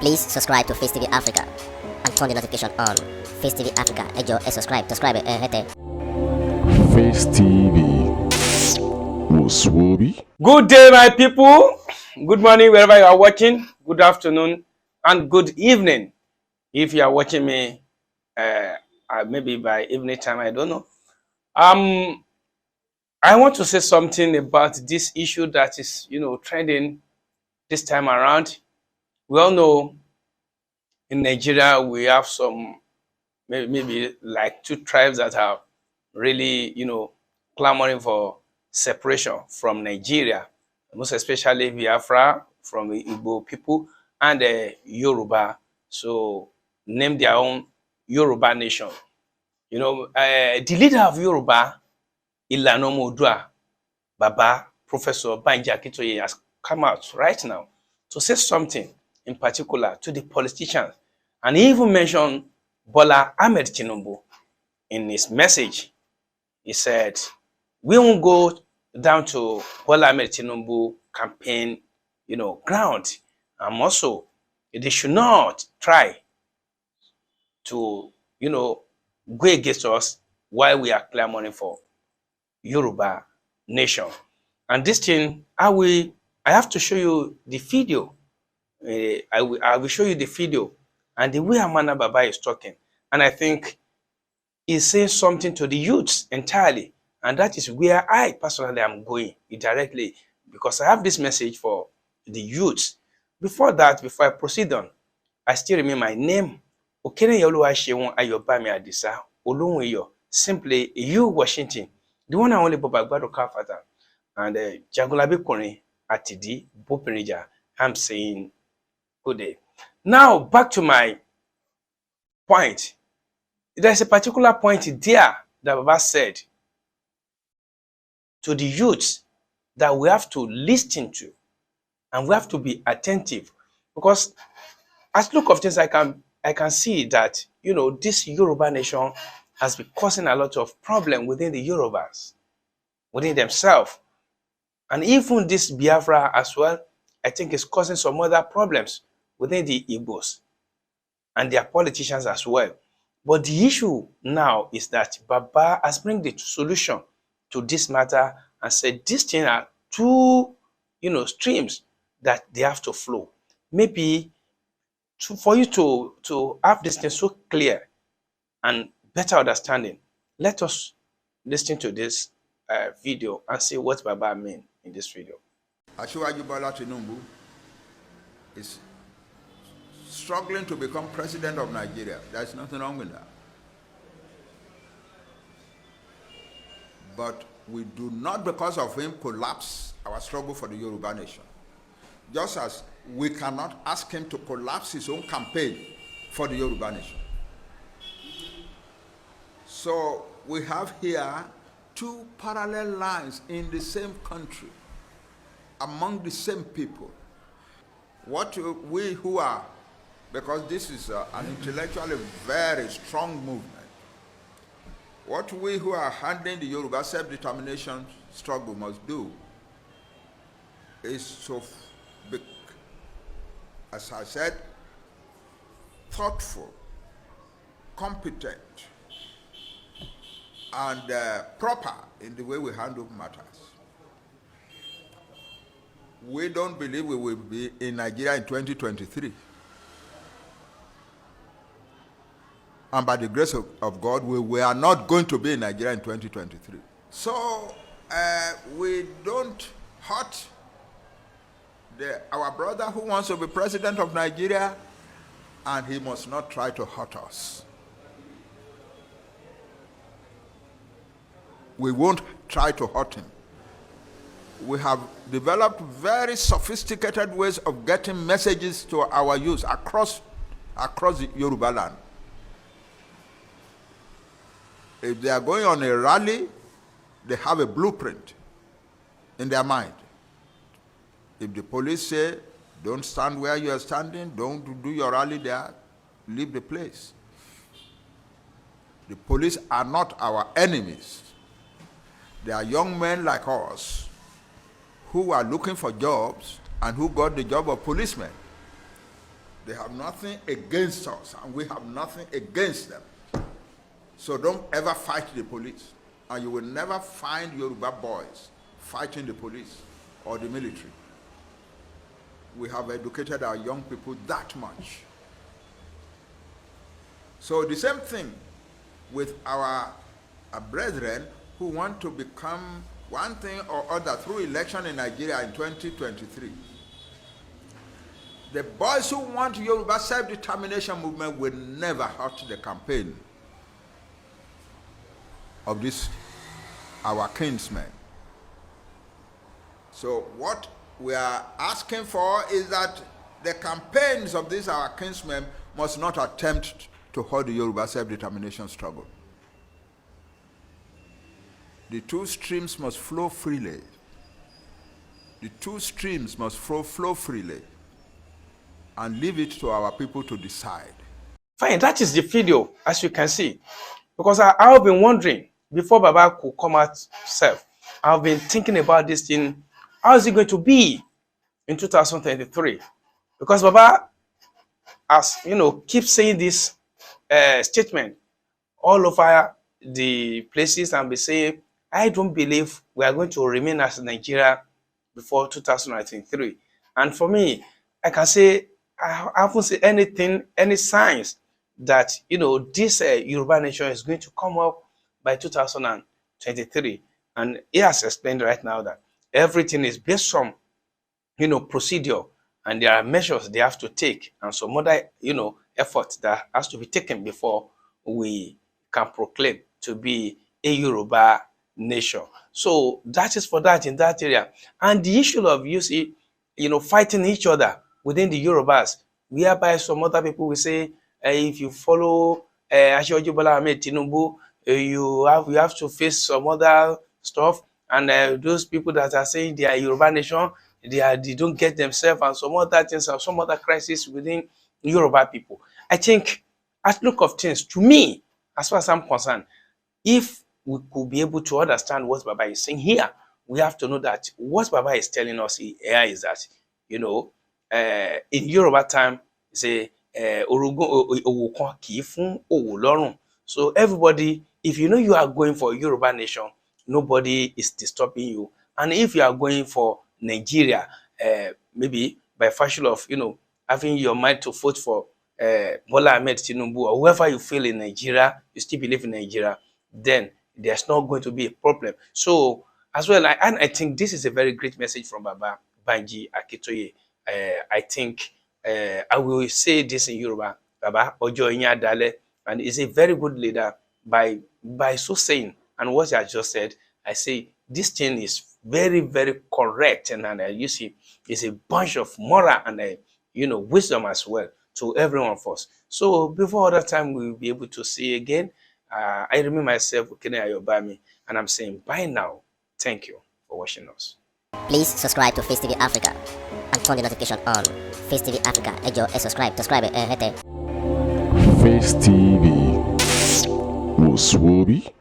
Please subscribe to Face TV Africa and turn the notification on. Face TV Africa, ẹ jọ̀ọ́, subscribe, hete. Face TV was Swoby. Good day, my people. Good morning, wherever you are watching. Good afternoon and good evening. If you are watching me, maybe by evening time, I don't know. I want to say something about this issue that is, trending this time around. We all know in Nigeria we have some maybe like two tribes that are really, clamoring for separation from Nigeria, most especially Biafra from the Igbo people and the Yoruba. So name their own Yoruba nation. The leader of Yoruba, Ilana Modua, Baba, Professor Banji Akintoye, has come out right now to say something in particular to the politicians, and he even mentioned Bola Ahmed Tinubu in his message. He said, we won't go down to Bola Ahmed Tinubu campaign, ground, and also they should not try to, go against us while we are clamoring for Yoruba nation. And this thing, I have to show you the video. I will show you the video and the way Amana Baba is talking. And I think he's saying something to the youths entirely. And that is where I personally am going directly, because I have this message for the youths. Before that, before I proceed on, I still remember my name. Okene Yoluwa Ayobami Adisa, Olunwiyo, simply you Washington, the one and only Boba Gbado Kafata, and Jagulabi Kone Atidi Bopinija. I'm saying good day. Now back to my point. There's a particular point there that Baba said to the youths that we have to listen to and we have to be attentive, because as look of things, I can see that this Yoruba nation has been causing a lot of problem within the Yorubas, within themselves, and even this Biafra as well. I think is causing some other problems within the Igbos and their politicians as well. But the issue now is that Baba has bring the solution to this matter and said these things are two, streams that they have to flow. Maybe for you to have this thing so clear and better understanding, let us listen to this video and see what Baba mean in this video. Asiwaju Bola Tinubu is struggling to become president of Nigeria. There's nothing wrong with that. But we do not, because of him, collapse our struggle for the Yoruba nation. Just as we cannot ask him to collapse his own campaign for the Yoruba nation. So we have here two parallel lines in the same country, among the same people. What we who are, because this is an intellectually very strong movement, what we who are handling the Yoruba self-determination struggle must do is to be, as I said, thoughtful, competent, and proper in the way we handle matters. We don't believe we will be in Nigeria in 2023. And by the grace of God, we are not going to be in Nigeria in 2023. So we don't hurt our brother who wants to be president of Nigeria, and he must not try to hurt us. We won't try to hurt him. We have developed very sophisticated ways of getting messages to our youth across the Yoruba land. If they are going on a rally, they have a blueprint in their mind. If the police say, don't stand where you are standing, don't do your rally there, leave the place. The police are not our enemies. They are young men like us who are looking for jobs and who got the job of policemen. They have nothing against us, and we have nothing against them. So don't ever fight the police. And you will never find Yoruba boys fighting the police or the military. We have educated our young people that much. So the same thing with our brethren who want to become one thing or other through election in Nigeria in 2023. The boys who want Yoruba self-determination movement will never hurt the campaign of this, our kinsmen. So what we are asking for is that the campaigns of these our kinsmen must not attempt to halt the Yoruba self-determination struggle. The two streams must flow freely. The two streams must flow freely, and leave it to our people to decide. Fine, that is the video, as you can see. Because I've been wondering, before Baba could come out self, I've been thinking about this thing. How is it going to be in 2023? Because Baba, as you know, keeps saying this statement all over the places and be saying, I don't believe we are going to remain as Nigeria before 2023. And for me, I can say I haven't seen anything, any signs that, you know, this Yoruba nation is going to come up by 2023. And he has explained right now that everything is based on, you know, procedure, and there are measures they have to take and some other, you know, effort that has to be taken before we can proclaim to be a Yoruba nation. So that is for that in that area. And the issue of, you see, you know, fighting each other within the Yorubas, whereby some other people will say, if you follow Aṣíwájú Bọ́lá Ahmed Tinubu, you have to face some other stuff. And those people that are saying they are Yoruba nation, they don't get themselves, and some other things, and some other crisis within Yoruba people. I think, at look of things, to me, as far as I'm concerned, if we could be able to understand what Baba is saying here, we have to know that what Baba is telling us here is that, you know, in Yoruba time, say, so everybody, if you know you are going for a Yoruba nation, nobody is disturbing you. And if you are going for Nigeria, maybe by virtue of, you know, having your mind to vote for Bola Ahmed Tinubu or whoever you feel in Nigeria, you still believe in Nigeria, then there's not going to be a problem. So as well, I think this is a very great message from Baba Banji Akintoye. I think I will say this in Yoruba, Baba Ojo Inya Dale, and is a very good leader by so saying. And what I just said, I say this thing is very, very correct, and you see, it's a bunch of moral and you know, wisdom as well to every one of us. So before other time we'll be able to see again. I remain myself, Okene Ayobami, and I'm saying bye now. Thank you for watching us. Please subscribe to Face TV Africa and turn the notification on. Face TV Africa, subscribe, Face TV was Swoby.